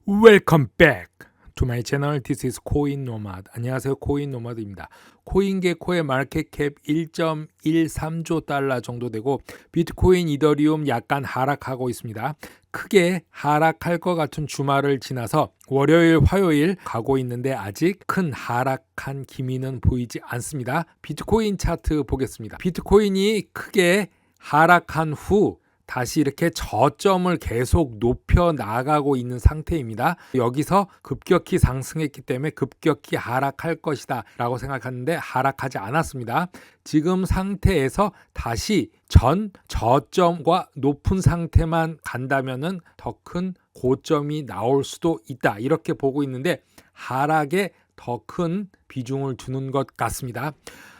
Welcome back to my channel. This is 코인 노마드. 안녕하세요. 코인 노마드입니다. 코인게코의 마켓캡 1.13조 달러 정도 되고 비트코인, 이더리움 약간 하락하고 있습니다. 크게 하락할 것 같은 주말을 지나서 월요일, 화요일 가고 있는데 아직 큰 하락한 기미는 보이지 않습니다. 비트코인 차트 보겠습니다. 비트코인이 크게 하락한 후 다시 이렇게 저점을 계속 높여 나가고 있는 상태입니다. 여기서 급격히 상승했기 때문에 급격히 하락할 것이다 라고 생각하는데 하락하지 않았습니다. 지금 상태에서 다시 전 저점과 높은 상태만 간다면은 더 큰 고점이 나올 수도 있다 이렇게 보고 있는데 하락에 더 큰 비중을 두는 것 같습니다.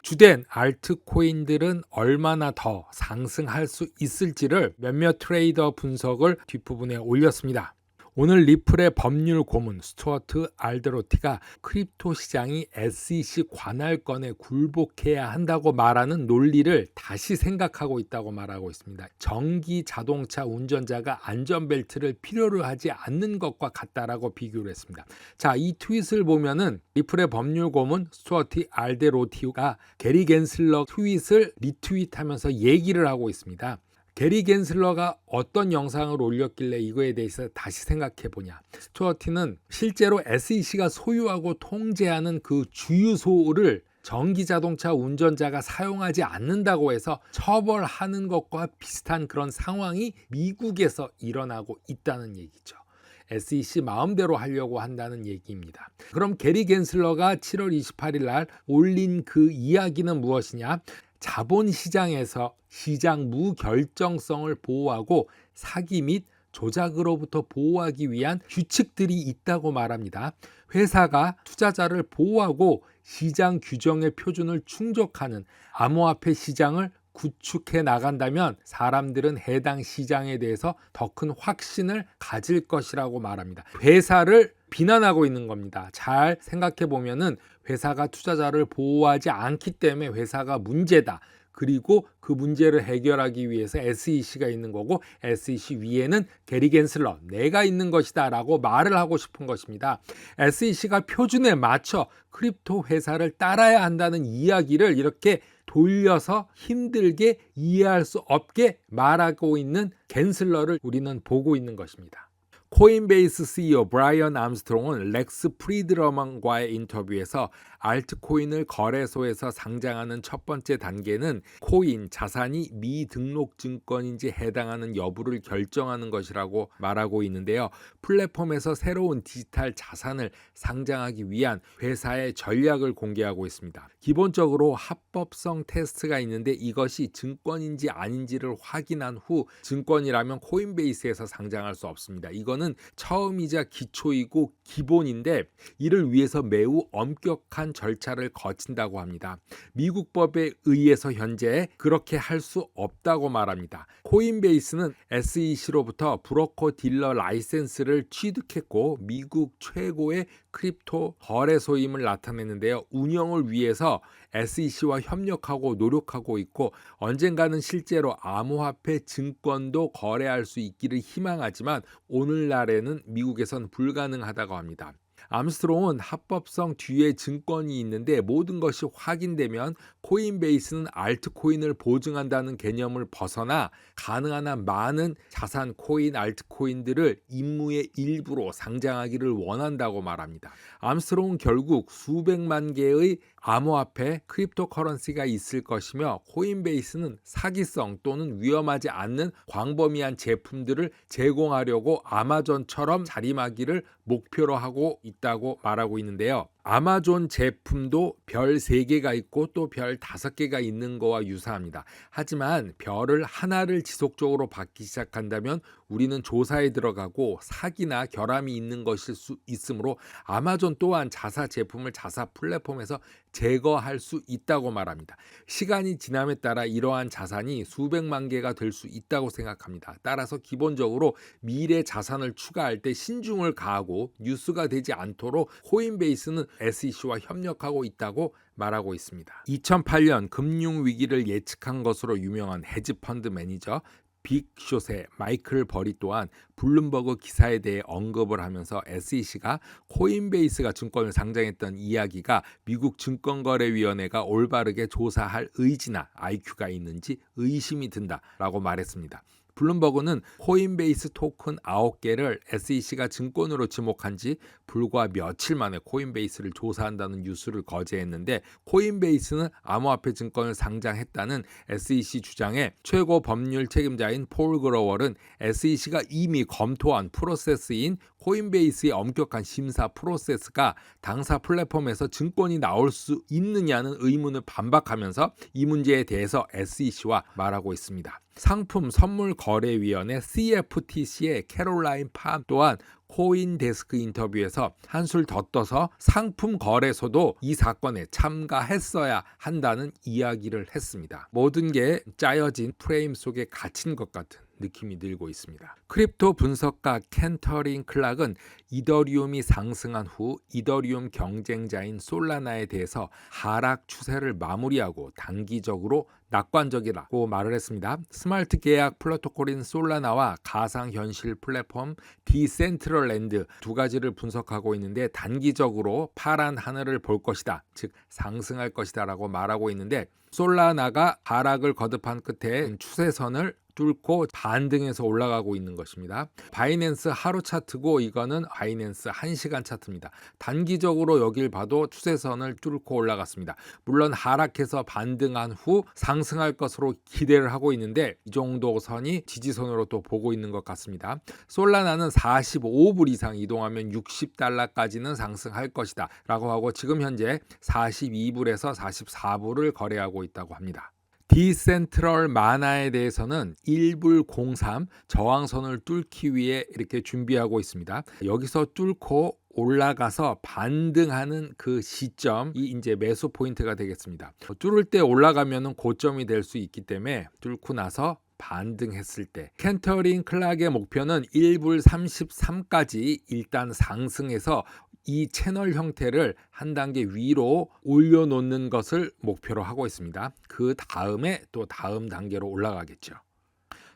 주된 알트코인들은 얼마나 더 상승할 수 있을지를 몇몇 트레이더 분석을 뒷부분에 올렸습니다. 오늘 리플의 법률 고문 스튜어트 알더로티가 크립토 시장이 SEC 관할권에 굴복해야 한다고 말하는 논리를 다시 생각하고 있다고 말하고 있습니다. 전기 자동차 운전자가 안전벨트를 필요로 하지 않는 것과 같다라고 비교를 했습니다. 자, 이 트윗을 보면은 리플의 법률 고문 스튜어트 알더로티가 게리 겐슬러 트윗을 리트윗하면서 얘기를 하고 있습니다. 게리 겐슬러가 어떤 영상을 올렸길래 이거에 대해서 다시 생각해 보냐. 스튜어트는 실제로 SEC가 소유하고 통제하는 그 주유소를 전기자동차 운전자가 사용하지 않는다고 해서 처벌하는 것과 비슷한 그런 상황이 미국에서 일어나고 있다는 얘기죠. SEC 마음대로 하려고 한다는 얘기입니다. 그럼 게리 겐슬러가 7월 28일 날 올린 그 이야기는 무엇이냐? 자본시장에서 시장 무결정성을 보호하고 사기 및 조작으로부터 보호하기 위한 규칙들이 있다고 말합니다. 회사가 투자자를 보호하고 시장 규정의 표준을 충족하는 암호화폐 시장을 구축해 나간다면 사람들은 해당 시장에 대해서 더 큰 확신을 가질 것이라고 말합니다. 회사를 비난하고 있는 겁니다. 잘 생각해 보면은 회사가 투자자를 보호하지 않기 때문에 회사가 문제다. 그리고 그 문제를 해결하기 위해서 SEC가 있는 거고 SEC 위에는 게리 겐슬러 내가 있는 것이다 라고 말을 하고 싶은 것입니다. SEC가 표준에 맞춰 크립토 회사를 따라야 한다는 이야기를 이렇게 돌려서 힘들게 이해할 수 없게 말하고 있는 겐슬러를 우리는 보고 있는 것입니다. 코인베이스 CEO 브라이언 암스트롱은 렉스 프리드러먼과의 인터뷰에서 알트코인을 거래소에서 상장하는 첫 번째 단계는 코인, 자산이 미등록 증권인지 해당하는 여부를 결정하는 것이라고 말하고 있는데요. 플랫폼에서 새로운 디지털 자산을 상장하기 위한 회사의 전략을 공개하고 있습니다. 기본적으로 합법성 테스트가 있는데 이것이 증권인지 아닌지를 확인한 후 증권이라면 코인베이스에서 상장할 수 없습니다. 이거는 처음이자 기초이고 기본인데 이를 위해서 매우 엄격한 절차를 거친다고 합니다. 미국 법에 의해서 현재 그렇게 할 수 없다고 말합니다. 코인베이스는 SEC로부터 브로커 딜러 라이센스를 취득했고 미국 최고의 크립토 거래소임을 나타내는데요. 운영을 위해서 SEC와 협력하고 노력하고 있고 언젠가는 실제로 암호화폐 증권도 거래할 수 있기를 희망하지만 오늘날에는 미국에선 불가능하다고 합니다. 암스트롱은 합법성 뒤에 증권이 있는데 모든 것이 확인되면 코인베이스는 알트코인을 보증한다는 개념을 벗어나 가능한 한 많은 자산 코인, 알트코인들을 임무의 일부로 상장하기를 원한다고 말합니다. 암스트롱은 결국 수백만 개의 암호화폐, 크립토커런시가 있을 것이며 코인베이스는 사기성 또는 위험하지 않는 광범위한 제품들을 제공하려고 아마존처럼 자림하기를 목표로 하고 있다고 말하고 있는데요. 아마존 제품도 별 3개가 있고 또 별 5개가 있는 거와 유사합니다. 하지만 별을 하나를 지속적으로 받기 시작한다면 우리는 조사에 들어가고 사기나 결함이 있는 것일 수 있으므로 아마존 또한 자사 제품을 자사 플랫폼에서 제거할 수 있다고 말합니다. 시간이 지남에 따라 이러한 자산이 수백만 개가 될 수 있다고 생각합니다. 따라서 기본적으로 미래 자산을 추가할 때 신중을 가하고 뉴스가 되지 않도록 코인베이스는 SEC와 협력하고 있다고 말하고 있습니다. 2008년 금융위기를 예측한 것으로 유명한 헤지펀드 매니저 빅숏의 마이클 버리 또한 블룸버그 기사에 대해 언급을 하면서 SEC가 코인베이스가 증권을 상장했던 이야기가 미국 증권거래위원회가 올바르게 조사할 의지나 IQ가 있는지 의심이 든다라고 말했습니다. 블룸버그는 코인베이스 토큰 9개를 SEC가 증권으로 지목한 지 불과 며칠 만에 코인베이스를 조사한다는 뉴스를 거제했는데, 코인베이스는 암호화폐 증권을 상장했다는 SEC 주장에 최고 법률 책임자인 폴 그로월은 SEC가 이미 검토한 프로세스인 코인베이스의 엄격한 심사 프로세스가 당사 플랫폼에서 증권이 나올 수 있느냐는 의문을 반박하면서 이 문제에 대해서 SEC와 말하고 있습니다. 상품 선물 거래위원회 CFTC의 캐롤라인 팜 또한 코인데스크 인터뷰에서 한술 더 떠서 상품 거래소도 이 사건에 참가했어야 한다는 이야기를 했습니다. 모든 게 짜여진 프레임 속에 갇힌 것 같은 느낌이 들고 있습니다. 크립토 분석가 켄터링 클락은 이더리움이 상승한 후 이더리움 경쟁자인 솔라나에 대해서 하락 추세를 마무리하고 단기적으로 낙관적이라고 말을 했습니다. 스마트 계약 프로토콜인 솔라나와 가상현실 플랫폼 디센트럴랜드 두 가지를 분석하고 있는데, 단기적으로 파란 하늘을 볼 것이다, 즉 상승할 것이다 라고 말하고 있는데, 솔라나가 하락을 거듭한 끝에 추세선을 뚫고 반등해서 올라가고 있는 것입니다. 바이낸스 하루 차트고 이거는 바이낸스 1시간 차트입니다. 단기적으로 여길 봐도 추세선을 뚫고 올라갔습니다. 물론 하락해서 반등한 후 상승할 것으로 기대를 하고 있는데, 이 정도 선이 지지선으로 또 보고 있는 것 같습니다. 솔라나는 45불 이상 이동하면 $60까지는 상승할 것이다 라고 하고 지금 현재 42불에서 44불을 거래하고 있다고 합니다. 디센트럴 마나에 대해서는 1불 03 저항선을 뚫기 위해 이렇게 준비하고 있습니다. 여기서 뚫고 올라가서 반등하는 그 시점이 이제 매수 포인트가 되겠습니다. 뚫을 때 올라가면은 고점이 될 수 있기 때문에 뚫고 나서 반등했을 때 켄터링 클락의 목표는 1불 33까지 일단 상승해서 이 채널 형태를 한 단계 위로 올려놓는 것을 목표로 하고 있습니다. 그 다음에 또 다음 단계로 올라가겠죠.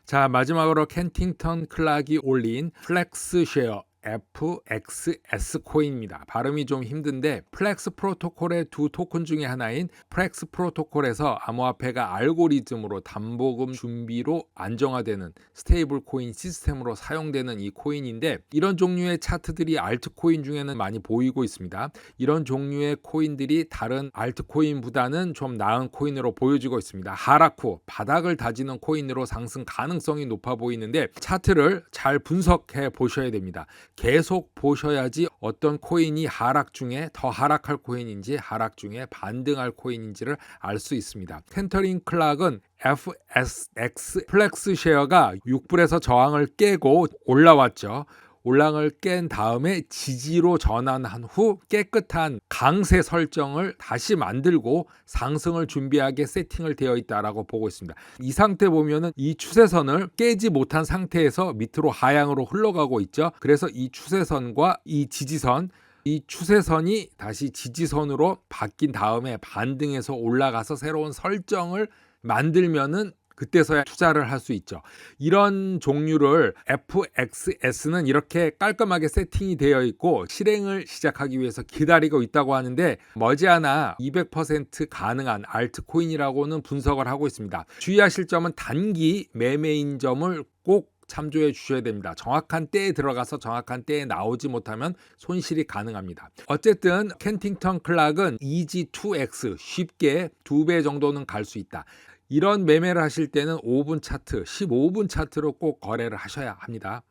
자, 마지막으로 켄팅턴 클락이 올린 플렉스쉐어 FXS 코인입니다. 발음이 좀 힘든데 플렉스 프로토콜의 두 토큰 중에 하나인 플렉스 프로토콜에서 암호화폐가 알고리즘으로 담보금 준비로 안정화되는 스테이블 코인 시스템으로 사용되는 이 코인인데, 이런 종류의 차트들이 알트코인 중에는 많이 보이고 있습니다. 이런 종류의 코인들이 다른 알트코인보다는 좀 나은 코인으로 보여지고 있습니다. 하락 후 바닥을 다지는 코인으로 상승 가능성이 높아 보이는데, 차트를 잘 분석해 보셔야 됩니다. 계속 보셔야지 어떤 코인이 하락 중에 더 하락할 코인인지 하락 중에 반등할 코인인지를 알 수 있습니다. 켄터링 클락은 FSX 플렉스쉐어가 6불에서 저항을 깨고 올라왔죠. 올랑을 깬 다음에 지지로 전환한 후 깨끗한 강세 설정을 다시 만들고 상승을 준비하게 세팅을 되어 있다라고 보고 있습니다. 이 상태 보면은 이 추세선을 깨지 못한 상태에서 밑으로 하향으로 흘러가고 있죠. 그래서 이 추세선과 이 지지선, 이 추세선이 다시 지지선으로 바뀐 다음에 반등해서 올라가서 새로운 설정을 만들면은 그때서야 투자를 할 수 있죠. 이런 종류를 FXS는 이렇게 깔끔하게 세팅이 되어 있고 실행을 시작하기 위해서 기다리고 있다고 하는데, 머지않아 200% 가능한 알트코인이라고는 분석을 하고 있습니다. 주의하실 점은 단기 매매인 점을 꼭 참조해 주셔야 됩니다. 정확한 때에 들어가서 정확한 때에 나오지 못하면 손실이 가능합니다. 어쨌든 켄팅턴 클락은 EG2X 쉽게 2배 정도는 갈 수 있다. 이런 매매를 하실 때는 5분 차트, 15분 차트로 꼭 거래를 하셔야 합니다.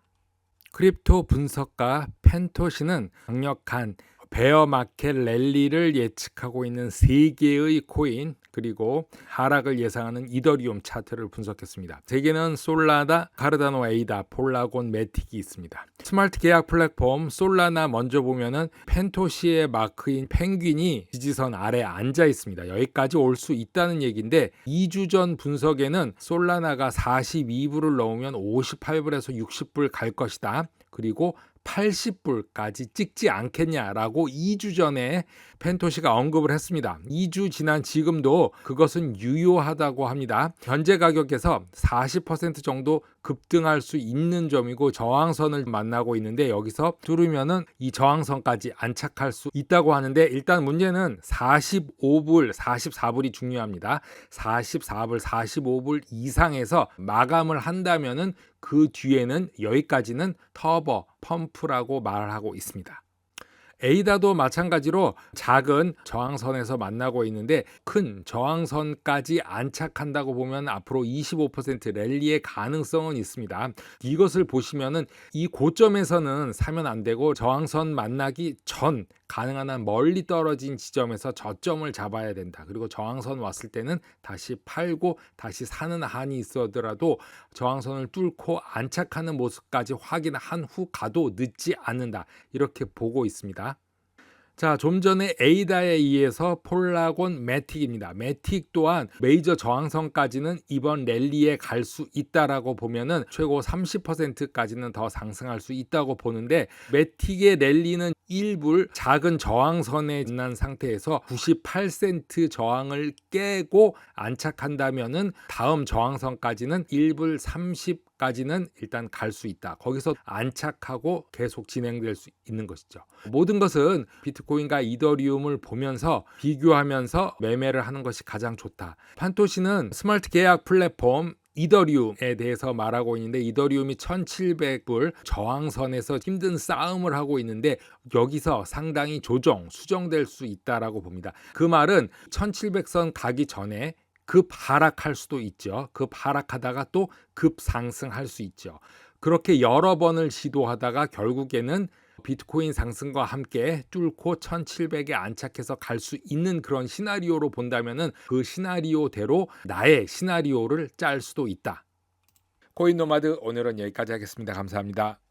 크립토 분석가 펜토시는 강력한 베어마켓 랠리를 예측하고 있는 3개의 코인, 그리고 하락을 예상하는 이더리움 차트를 분석했습니다. 3개는 솔라나, 카르다노 에이다, 폴라곤, 매틱이 있습니다. 스마트 계약 플랫폼 솔라나 먼저 보면은 펜토시의 마크인 펭귄이 지지선 아래에 앉아 있습니다. 여기까지 올 수 있다는 얘기인데, 2주 전 분석에는 솔라나가 42불을 넘으면 58불에서 60불 갈 것이다. 그리고 80불까지 찍지 않겠냐라고 2주 전에 펜토시가 언급을 했습니다. 2주 지난 지금도 그것은 유효하다고 합니다. 현재 가격에서 40% 정도 급등할 수 있는 점이고 저항선을 만나고 있는데 여기서 뚫으면은 이 저항선까지 안착할 수 있다고 하는데 일단 문제는 45불, 44불이 중요합니다. 44불, 45불 이상에서 마감을 한다면은 그 뒤에는 여기까지는 터보, 펌프라고 말하고 있습니다. 에이다도 마찬가지로 작은 저항선에서 만나고 있는데 큰 저항선까지 안착한다고 보면 앞으로 25% 랠리의 가능성은 있습니다. 이것을 보시면은 이 고점에서는 사면 안 되고 저항선 만나기 전 가능한 한 멀리 떨어진 지점에서 저점을 잡아야 된다. 그리고 저항선 왔을 때는 다시 팔고 다시 사는 한이 있어더라도 저항선을 뚫고 안착하는 모습까지 확인한 후 가도 늦지 않는다. 이렇게 보고 있습니다. 자, 좀 전에 에이다에 의해서 폴라곤 매틱입니다. 매틱 또한 메이저 저항선까지는 이번 랠리에 갈 수 있다라고 보면은 최고 30%까지는 더 상승할 수 있다고 보는데 매틱의 랠리는 1불 작은 저항선에 지난 상태에서 98센트 저항을 깨고 안착한다면은 다음 저항선까지는 1불 30까지는 일단 갈 수 있다. 거기서 안착하고 계속 진행될 수 있는 것이죠. 모든 것은 비트코인과 이더리움을 보면서 비교하면서 매매를 하는 것이 가장 좋다. 판토시는 스마트 계약 플랫폼 이더리움에 대해서 말하고 있는데 이더리움이 1700불 저항선에서 힘든 싸움을 하고 있는데 여기서 상당히 수정될 수 있다라고 봅니다. 그 말은 1700선 가기 전에 급 하락할 수도 있죠. 급 하락하다가 또 급 상승할 수 있죠. 그렇게 여러 번을 시도하다가 결국에는 비트코인 상승과 함께 뚫고 1700에 안착해서 갈 수 있는 그런 시나리오로 본다면은 그 시나리오대로 나의 시나리오를 짤 수도 있다. 코인 노마드 오늘은 여기까지 하겠습니다. 감사합니다.